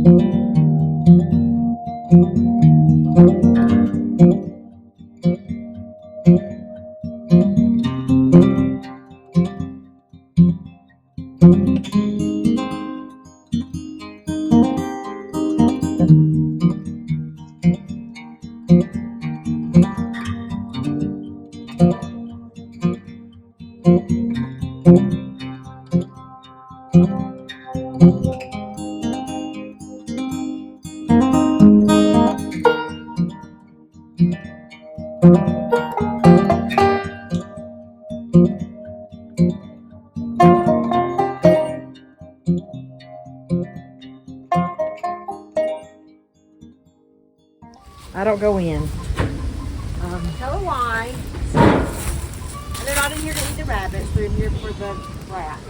I don't go in. Tell her why. And they're not in here to eat the rabbits. They're in here for the rats.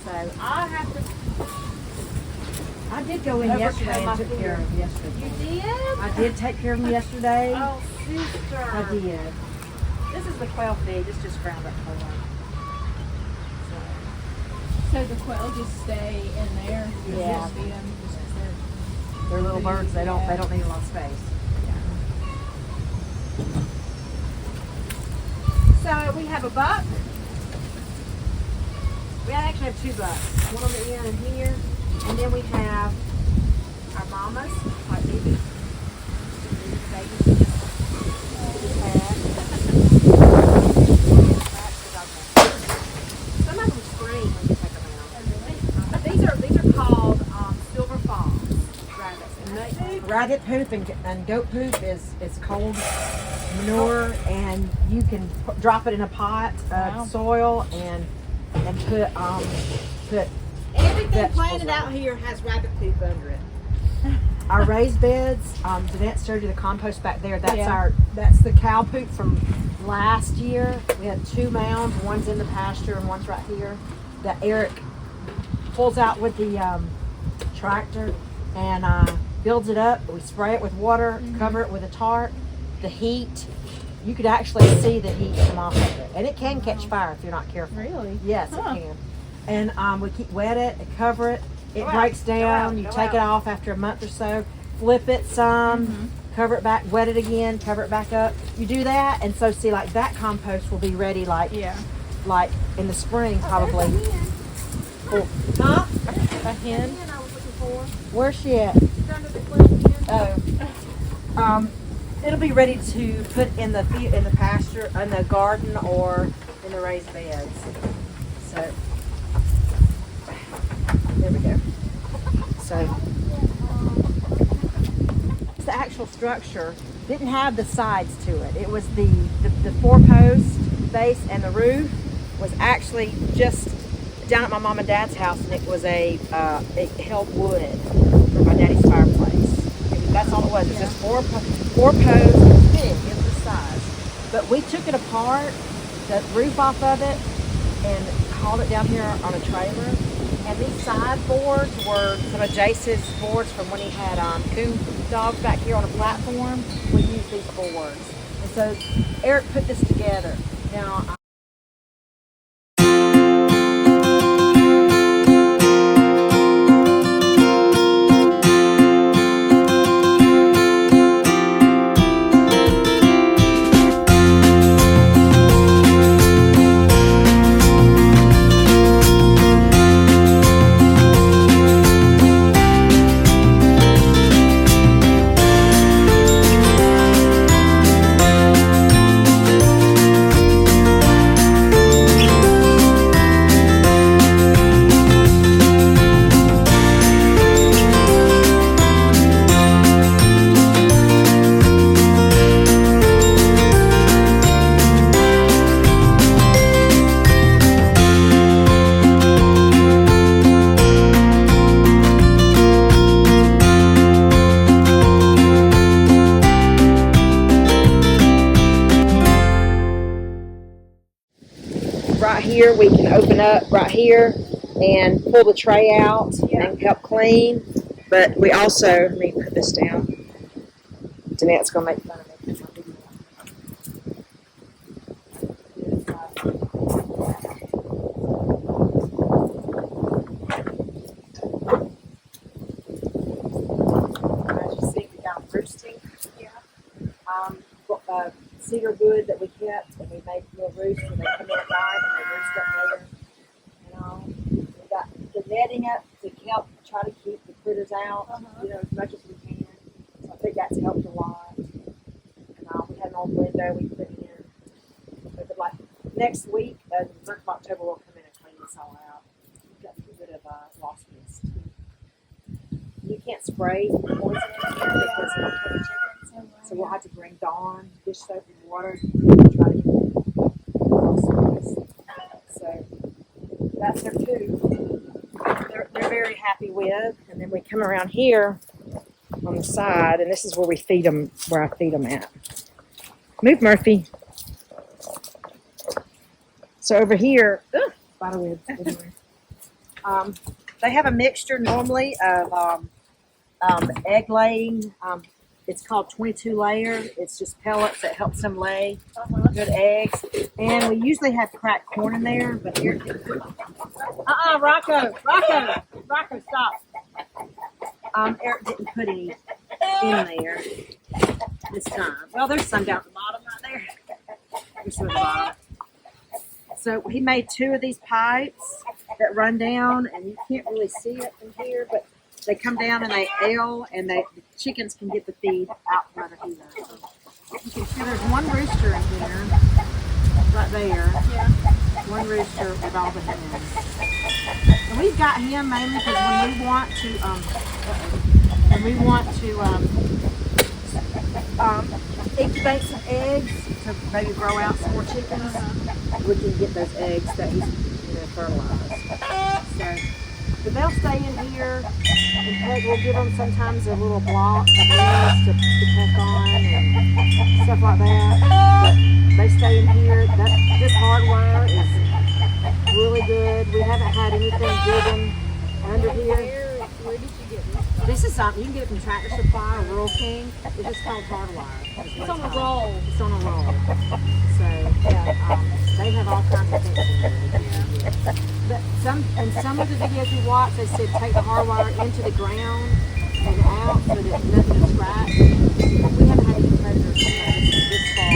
So I have to. I did go in yesterday and took care of them yesterday. You did? I did take care of them yesterday. Oh, sister. I did. This is the quail feed. It's just ground up corn. So the quail just stay in there. You Yeah. just feed them just 'cause They're little birds. They don't need a lot of space. So we have a buck. We actually have two bucks. One on the end and here. And then we have our mamas, like these babies. Some of them scream when you take them out. These are called silver falls rabbits. And Rabbit poop and goat poop is cold manure, and you can drop it in a pot of soil and put everything vegetables planted on out here has rabbit poop under it. our raised beds. Deannette showed you the compost back there. That's Yeah. that's the cow poop from last year. We had 2 mounds. One's in the pasture and one's right here. That Eric pulls out with the tractor and builds it up. We spray it with water, cover it with a tarp. The heat, you could actually see the heat come off of it, and it can catch fire if you're not careful. Really? Yes, Huh. it can. And we wet it and cover it. It Go out, breaks go down. out, You go take it out. off after a month or so. Flip it some, cover it back, wet it again, cover it back up. You do that, and so see, like that compost will be ready, like in the spring probably. Oh, huh? A hen? I was looking for. Where's she at? She's under the cliff. Oh. It'll be ready to put in the pasture, in the garden, or in the raised beds. So there we go. So the actual structure didn't have the sides to it. It was the 4-post base, and the roof was actually just down at my mom and dad's house, and it was it held wood for my daddy's fireplace. That's all it was. It was just 4 posts. It was big. It was this size. But we took it apart, the roof off of it, and hauled it down here on a trailer. And these side boards were some of Jace's boards from when he had coop dogs back here on a platform. We used these boards. And so Eric put this together. Now, right here we can open up right here and pull the tray out and help clean. But we also, let me put this down. Jeanette's gonna make fun of me. cedar wood that we kept, and we made little roosts where they come in at night and they roost up there. You know, we got the netting up to help try to keep the critters out, as much as we can. So I think that's helped a lot. And we had an old window we put in. But like next week, the month of October, we'll come in and clean this all out. We've got to get rid of wasp nest. You can't spray poison in here because it'll kill the chickens. So we'll have to bring Dawn dish soap and water to try to get wasp nest. So that's their food. They're very happy with. And then we come around here on the side, and this is where we feed them, where I feed them at. Move, Murphy. So over here, spider webs everywhere. They have a mixture normally of egg laying. It's called 22 layer. It's just pellets that helps them lay good eggs. And we usually have cracked corn in there, but here. Rocco, stop. Eric didn't put any in there this time. Well, there's some down at the bottom right there. There's some at the bottom. So he made 2 of these pipes that run down, and you can't really see it from here, but they come down and they L, and the chickens can get the feed out from under here. You can see there's one rooster in here, right there. Yeah. One rooster with all the hens. And we've got him mainly because when we want to incubate some eggs to maybe grow out some more chickens, we can get those eggs that he's fertilized. So, but they'll stay in here, and Peg will give them sometimes a little block of eggs to peck on and stuff like that. But they stay in here. This hardwire is really good. We haven't had anything driven under here. Where did you get this? This is something you can get it from Tractor Supply or Rural King. It's just called hardwire. It's on a roll. It's on a roll. So yeah, they have all kinds of things. But some of the videos we watched, they said take the hardwire into the ground and out so that nothing will scratch. We haven't had any predators this far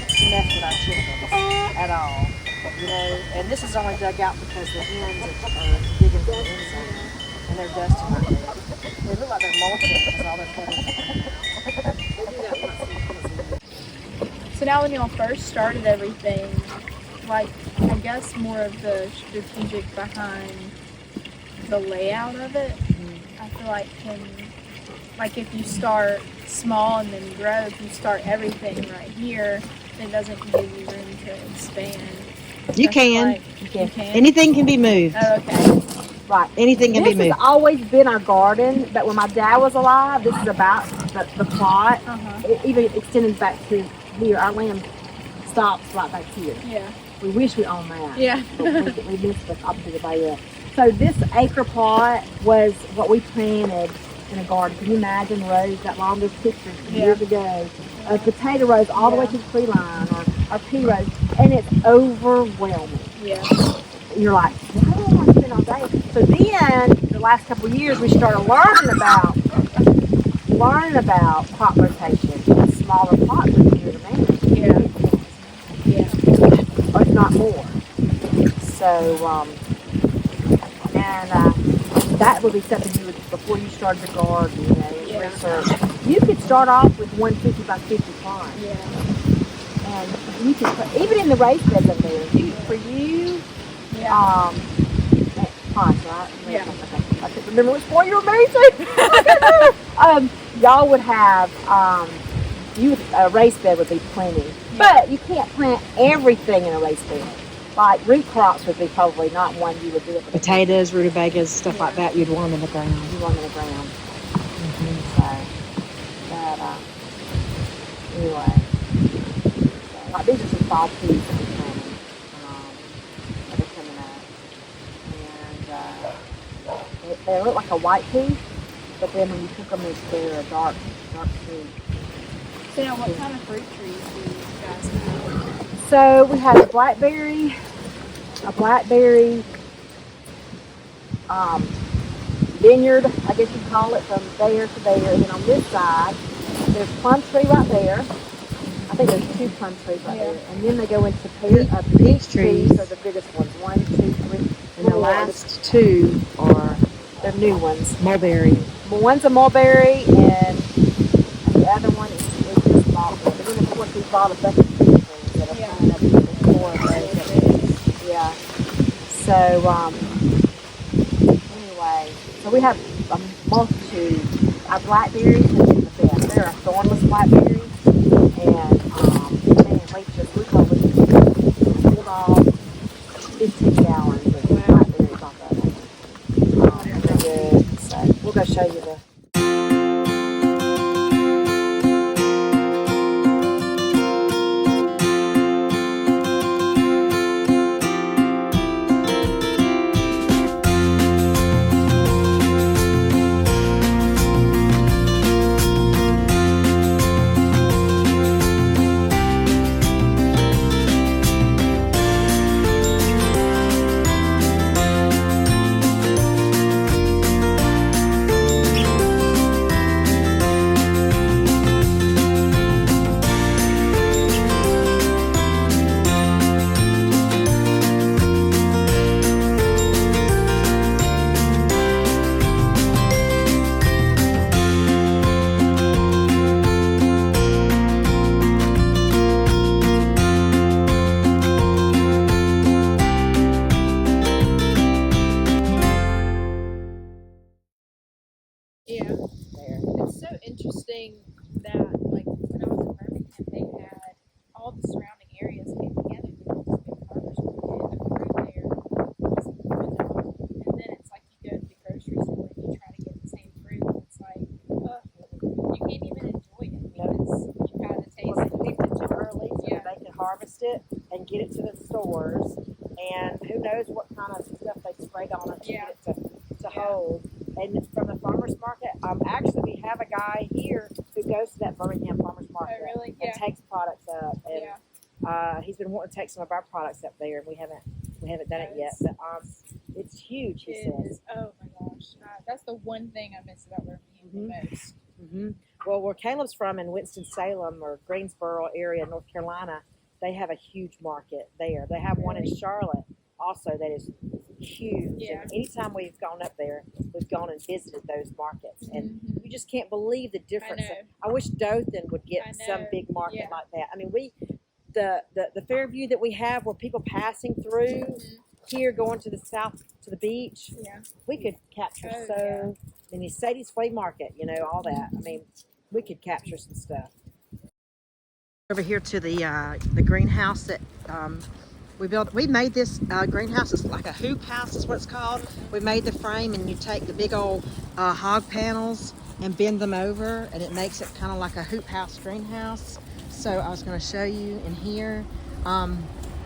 to mess with our chickens at all. And this is only dug out because the hens are digging for the inside. And they're dusting right there. They look like they're molting because all their feathers. They do that once. So now when y'all first started everything, like, I guess more of the strategic behind the layout of it, I feel like if you start small and then grow, if you start everything right here, it doesn't give you room to expand. You can. Anything can be moved. Oh, okay. Right. Anything can be moved. This has always been our garden, but when my dad was alive, this is about the plot. It even extended back to here. Our land stops right back here. Yeah. We wish we owned that. Yeah. we missed the opposite of that. So this acre plot was what we planted in a garden. Can you imagine rows that long? Those pictures from years ago. Potato rows all the way to the tree line, or pea rows, and it's overwhelming. Yeah. You're like, why do I want to spend all day? So then, the last couple of years, we started learning about crop rotation and smaller plots are easier to manage. Yeah. Or if not more. So, that would be something you would, before you started the garden, research. You could start off with 150 by 50 plants. Yeah. And you can put, even in the raised beds up there, for you, plants, right? Yeah. I can't remember which one you were raising. Y'all would have, a raised bed would be plenty. Yeah. But you can't plant everything in a raised bed. Like root crops would be probably not one you would do it. Potatoes, rutabagas, stuff like that, you'd want them in the ground. You want them in the ground. Anyway. Like these are some fall peas that we're planting. They're coming up. And they look like a white pea, but then when you cook them, they're a dark pea. So now what kind of fruit trees do you guys have? So we have a blackberry vineyard, I guess you call it, from there to there. And then on this side, there's plum tree right there. I think there's 2 plum trees right Yeah. there. And then they go into peach trees are the biggest ones. 1, 2, 3. And the last 2 are they're new ones, mulberry. One's a mulberry, and the other one is just mulberry. And then of course we bought a bunch of peach trees that are planted up in the floor. Yeah. So anyway, so we have a multitude. Our blackberries have been the best. They're a thornless blackberry, and man, we probably pulled off 15 gallons of blackberries off of them. And they're good. So we'll go show you the. Yeah. There. It's so interesting that, like, when I was in Birmingham, they had all the surrounding areas came together to make this big farmers market. The fruit there was phenomenal. And then it's like you go to the grocery store and you try to get the same fruit, and it's like, you can't even enjoy it because you kind of taste Well, it. they picked it too early so Yeah. that they can harvest it and get it to the stores. And who knows what kind of stuff they sprayed on it to Yeah. get it to hold. And from the farmers market, actually we have a guy here who goes to that Birmingham farmers market Oh, really? and Yeah. takes products up. And Yeah. he's been wanting to take some of our products up there, and we haven't done it yet. But it's huge. He It says. is. Oh my gosh. That's the one thing I miss about Birmingham the most. Mm-hmm. Well, where Caleb's from in Winston-Salem or Greensboro area, North Carolina, they have a huge market there. They have one in Charlotte also that is huge. Yeah. And anytime we've gone up there, we've gone and visited those markets, and Mhm. you just can't believe the difference. know. I wish Dothan would I get some know. big market Yeah. like that. I mean, the Fairview that we have, where people passing through Mhm. here going to the south to the beach, Yeah. we could capture Oh, so many. Sadie's Flea Market, all that. I mean, we could capture some stuff. Over here to the greenhouse that we built. We made this greenhouse. It's like a hoop house is what it's called. We made the frame, and you take the big old hog panels and bend them over, and it makes it kind of like a hoop house greenhouse. So I was going to show you in here.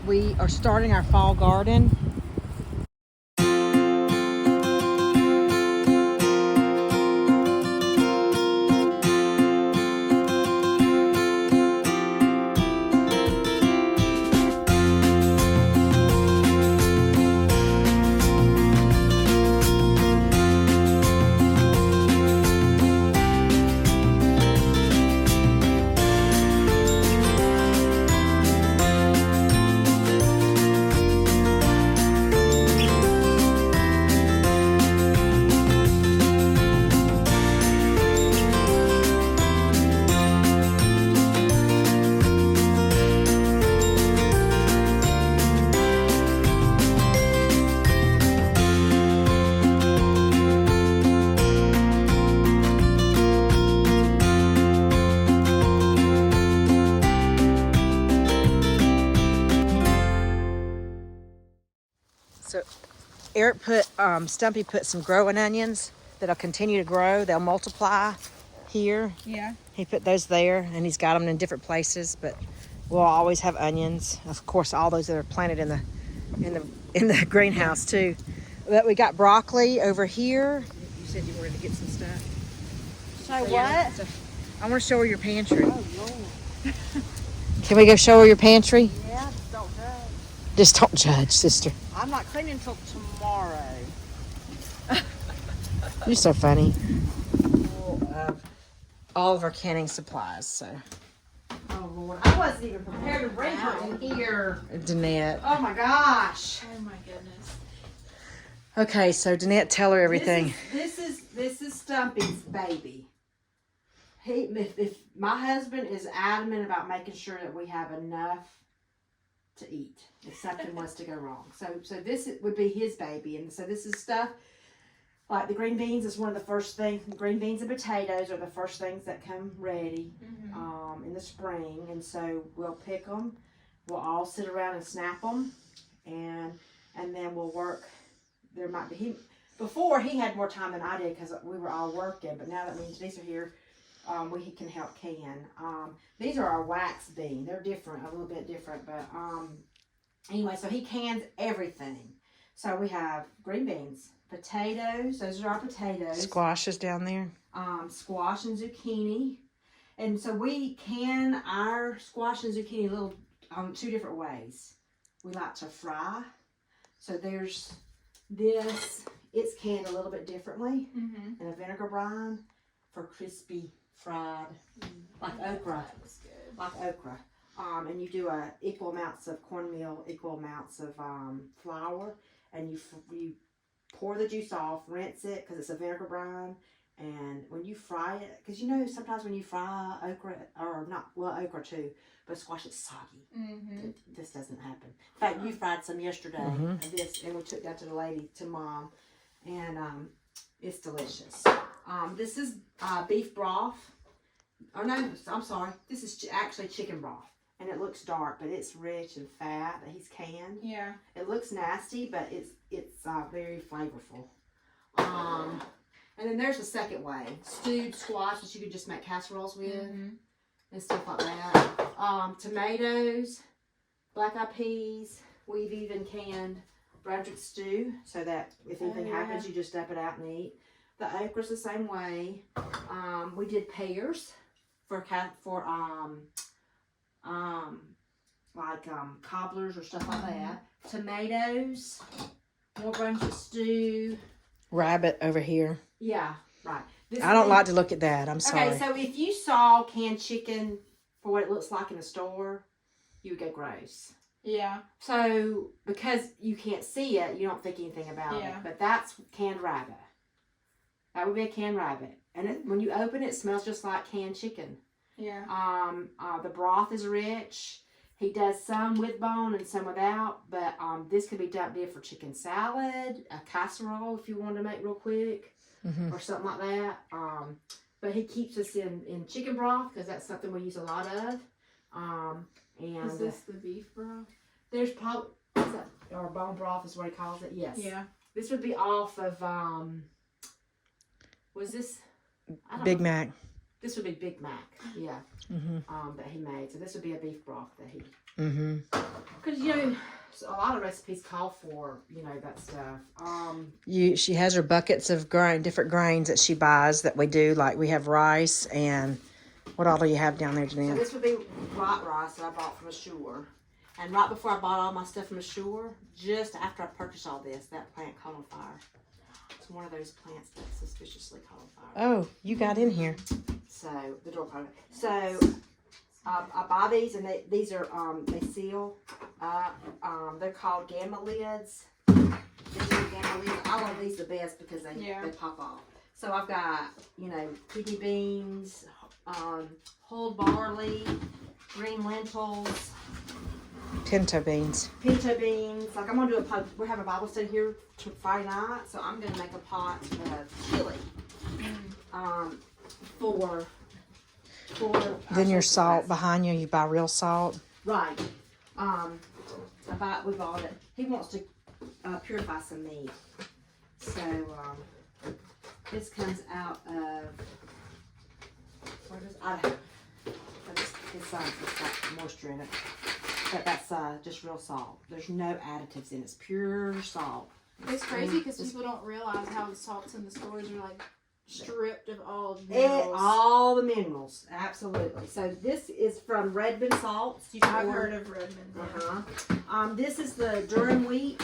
We are starting our fall garden. So Eric Stumpy put some growing onions that'll continue to grow. They'll multiply here. Yeah. He put those there, and he's got them in different places, but we'll always have onions. Of course, all those that are planted in the greenhouse too. But we got broccoli over here. You said you wanted to get some stuff. So Yeah, what? so I want to show her your pantry. Oh, Lord. Can we go show her your pantry? Yeah, just don't judge. Just don't judge, sister. I'm not cleaning until tomorrow. You're so funny. All of our canning supplies, so Oh Lord, I wasn't even prepared to bring her in here. Deannette. Oh my gosh. Oh my goodness. Okay, so Deannette, tell her everything. This is Stumpy's baby. If my husband is adamant about making sure that we have enough to eat if something was to go wrong. So this would be his baby, and so this is stuff like the green beans is one of the first things. Green beans and potatoes are the first things that come ready in the spring, and so we'll pick them. We'll all sit around and snap them, and then we'll work. There might be before he had more time than I did because we were all working, but now that me and Denise are here, we can help can. These are our wax bean. They're different, a little bit different, but anyway, so he cans everything. So we have green beans, potatoes. Those are our potatoes. Squashes down there. Squash and zucchini, and so we can our squash and zucchini little two different ways. We like to fry. So there's this. It's canned a little bit differently in a vinegar brine for crispy fried, like okra. Like okra. And you do equal amounts of cornmeal, equal amounts of flour, and you pour the juice off, rinse it because it's a vinegar brine, and when you fry it, because you know sometimes when you fry okra, or not, well, okra too, but squash, it's soggy. This doesn't happen. In fact, you fried some yesterday, and we took that to the lady, to Mom, and it's delicious. This is beef broth. Oh no, I'm sorry. This is actually chicken broth. And it looks dark, but it's rich and fat. He's canned. Yeah. It looks nasty, but it's very flavorful. And then there's the second way. Stewed squash that you could just make casseroles with. And stuff like that. Tomatoes, black eyed peas. We've even canned Brunswick stew so that if anything happens, you just dump it out and eat. The okra's the same way. We did pears for cobblers or stuff like that. Tomatoes, more Brunswick stew. Rabbit over here. Yeah, right. I don't like to look at that. I'm sorry. Okay, so if you saw canned chicken for what it looks like in a store, you would go gross. Yeah. So because you can't see it, you don't think anything about it. But that's canned rabbit. That would be a canned rabbit. And when you open it, it smells just like canned chicken. Yeah. The broth is rich. He does some with bone and some without, but this could be dumped in for chicken salad, a casserole if you wanted to make real quick, or something like that. But he keeps us in chicken broth because that's something we use a lot of. And is this the beef broth? There's probably, or bone broth is what he calls it. Yes. Yeah. This would be off of was this Big Mac? This would be Big Mac, yeah. That he made. So this would be a beef broth that he. Because a lot of recipes call for that stuff. She has her buckets of different grains that she buys that we do. Like we have rice and what all do you have down there, Janine? So this would be white rice that I bought from Ashore. And right before I bought all my stuff from Ashore, just after I purchased all this, that plant caught on fire. It's one of those plants that suspiciously caught on fire. Oh, you got in here. So the door part. So I buy these, and these are they seal. They're called gamma lids. These are gamma lids. I love these the best because they pop off. So I've got kidney beans, whole barley, green lentils, pinto beans. Pinto beans. Like I'm gonna do a pot. We're having a Bible study here Friday night, so I'm gonna make a pot of chili. For then your salt behind you buy real salt. Right. We bought it. He wants to purify some meat. So this comes out of Idaho. It's got moisture in it. But that's just real salt. There's no additives in it. It's pure salt. It's crazy because people don't realize how the salts in the stores are like stripped of all the minerals. All the minerals, absolutely. So this is from Redmond salts. I've heard of Redmond. This is the durum wheat.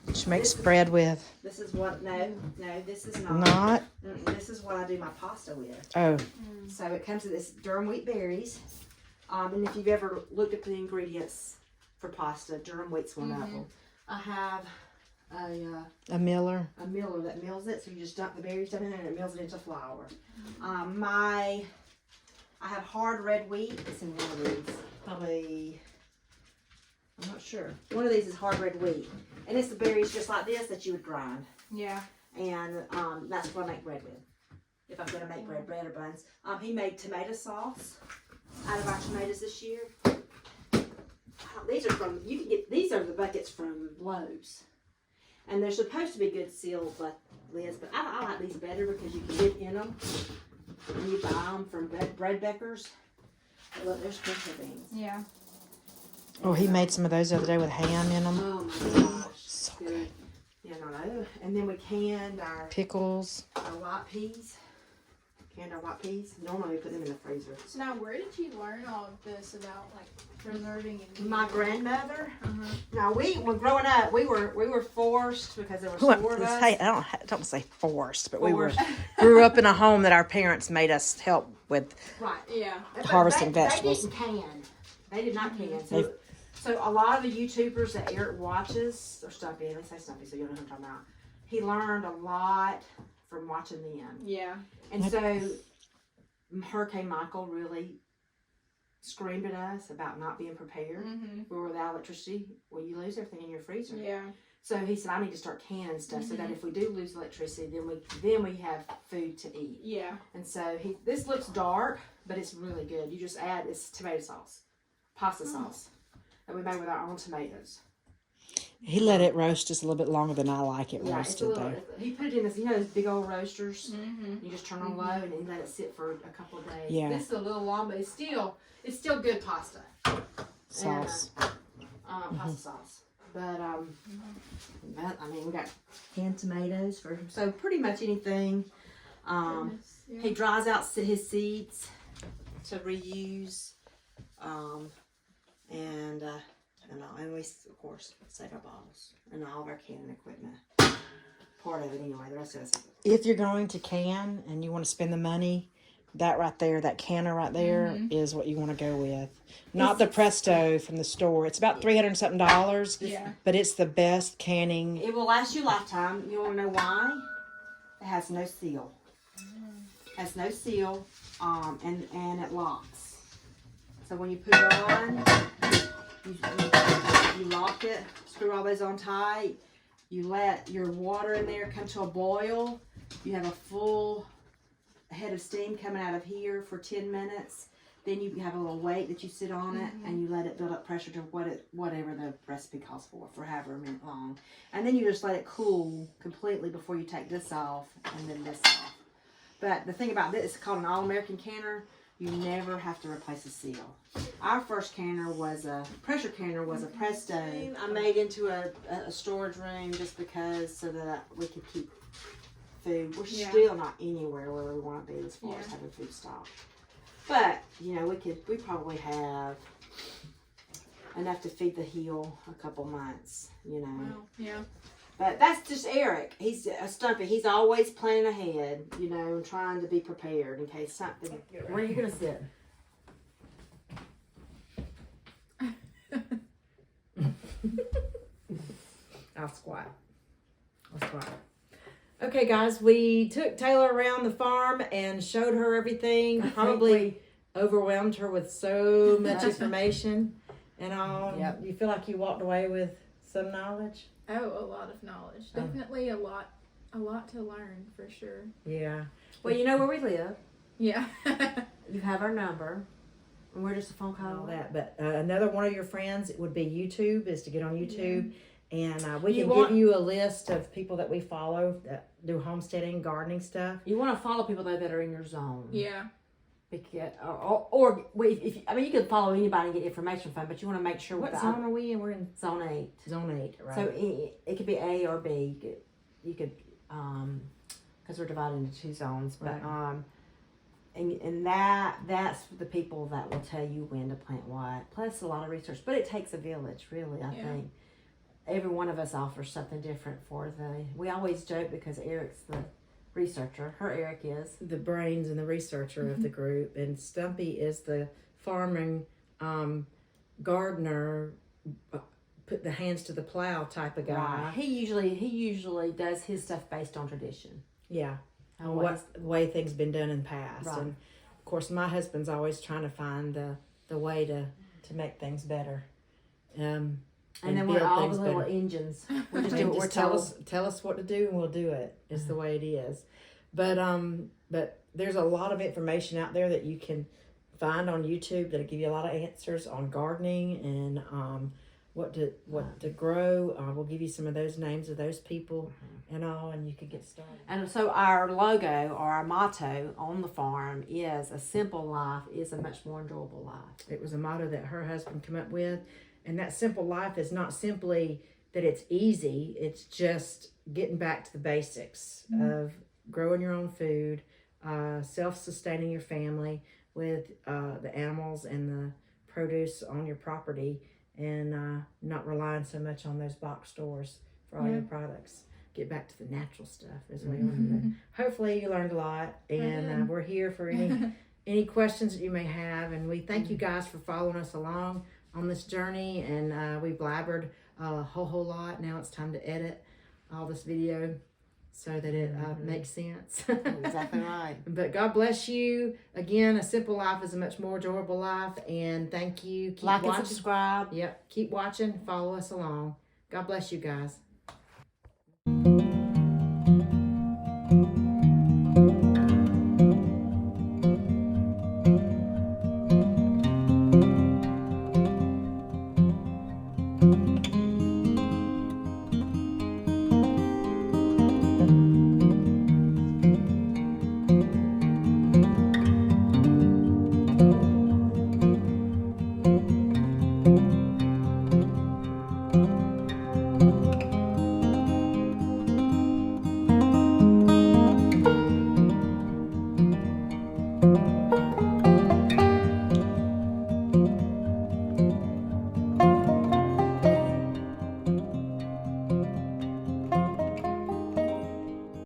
Which makes bread with. This is what? No, this is not. Not. This is what I do my pasta with. Oh. So it comes to this durum wheat berries. And if you've ever looked at the ingredients for pasta, durum wheat's one of them. I have A miller. a miller that mills it, so you just dump the berries down in there and it mills it into flour. I have hard red wheat. It's in one of these. Probably, I'm not sure. One of these is hard red wheat. And it's the berries just like this that you would grind. Yeah. And that's what I make bread with. If I'm going to make bread or buns. He made tomato sauce out of our tomatoes this year. These are from, you can get, these are the buckets from Lowe's. And they're supposed to be good sealed lids, but I like these better because you can get in them when you buy them from bread bakers. Look, there's pinto beans. Yeah. Oh, he made some of those the other day with ham in them. Oh my gosh. So good. Yeah, no. And then we canned our Pickles. white peas. Canned our white peas. Normally we put them in the freezer. So now, where did you learn all of this about like preserving and? My grandmother. Uh-huh. Now when growing up, we were forced because there were four of us. Hey, I don't say forced, but we grew up in a home that our parents made us help with. Right. Yeah. But Harvesting vegetables. They didn't can. They did not can. So a lot of the YouTubers that Eric watches, or Stumpy, at least say Stumpy, so you'll know who I'm talking about. He learned a lot from watching them. Yeah. And so Hurricane Michael really screamed at us about not being prepared. We were without electricity. Well, you lose everything in your freezer. Yeah. So he said, I need to start canning stuff so that if we do lose electricity, then we have food to eat. Yeah. And so this looks dark, but it's really good. You just add this tomato sauce, pasta sauce that we made with our own tomatoes. He let it roast just a little bit longer than I like it Yeah, it's roasted, a little. though. He put it in this, those big old roasters. You just turn on low and then let it sit for a couple of days. Yeah. This is a little long, but it's still good pasta. Sauce. And, pasta sauce. But I mean, we got canned tomatoes so pretty much anything. He dries out his seeds to reuse, and we of course save our bottles and all of our canning equipment. Part of it anyway. The rest of it. If you're going to can and you want to spend the money, that right there, that canner right there, is what you want to go with. Not the Presto from the store. It's about $300 and something. Yeah. But it's the best canning. It will last you a lifetime. You want to know why? It has no seal. Has no seal, and it locks. So when you put it on, you lock it, screw all those on tight. You let your water in there come to a boil. You have a full head of steam coming out of here for 10 minutes. Then you have a little weight that you sit on it, and you let it build up pressure to whatever the recipe calls for however minute long. And then you just let it cool completely before you take this off and then this off. But the thing about this, it's called an All-American canner. You never have to replace a seal. Our first canner was a pressure canner, was a Presto. I made into a storage room just because so that we could keep food. We're still not anywhere where we want to be as far as having food stock. But, we probably have enough to feed the heel a couple months, Wow. Yeah. But that's just Eric. He's a Stumpy. He's always planning ahead, and trying to be prepared in case something. Where are you going to sit? I'll squat. Okay, guys, we took Taylor around the farm and showed her everything. Probably overwhelmed her with so much information and all. Yep. You feel like you walked away with some knowledge? Oh, a lot of knowledge. Definitely a lot to learn for sure. Yeah. Well, you know where we live. Yeah. You have our number. And we're just a phone call. All that. But another one of your friends would be YouTube, is to get on YouTube. And we can give you a list of people that we follow that do homesteading, gardening stuff. You want to follow people, though, that are in your zone. Yeah. Because, or if you can follow anybody and get information from, but you want to make sure. What zone are we in? We're in Zone 8. Zone 8, right. So it could be A or B. You could because we're divided into two zones. But and that's the people that will tell you when to plant what. Plus a lot of research. But it takes a village, really, I think. Every one of us offers something different we always joke because Eric's the researcher. Eric is the brains and the researcher of the group, and Stumpy is the farming gardener, put the hands to the plow type of guy. Right. He usually does his stuff based on tradition. Yeah. Oh, What the way things been done in the past. Right. And of course my husband's always trying to find the way to make things better. And then we're build all the things little better. engines. We just do And what we're just tell told. us what to do and we'll do it. Is the way it is. But there's a lot of information out there that you can find on YouTube that'll give you a lot of answers on gardening and what to grow. We'll give you some of those names of those people and all, and you could get started. And so our logo or our motto on the farm is a simple life is a much more enjoyable life. It was a motto that her husband came up with, and that simple life is not simply that it's easy. It's just getting back to the basics of growing your own food, self-sustaining your family with the animals and the produce on your property, and not relying so much on those box stores for all your products. Get back to the natural stuff as well. Hopefully you learned a lot, and we're here for any questions that you may have, and we thank you guys for following us along on this journey, and we blabbered a whole lot. Now it's time to edit all this video so that it makes sense. Exactly right. But God bless you. Again, a simple life is a much more enjoyable life, and thank you. Keep Like watching. and subscribe. Yep, keep watching. Follow us along. God bless you guys.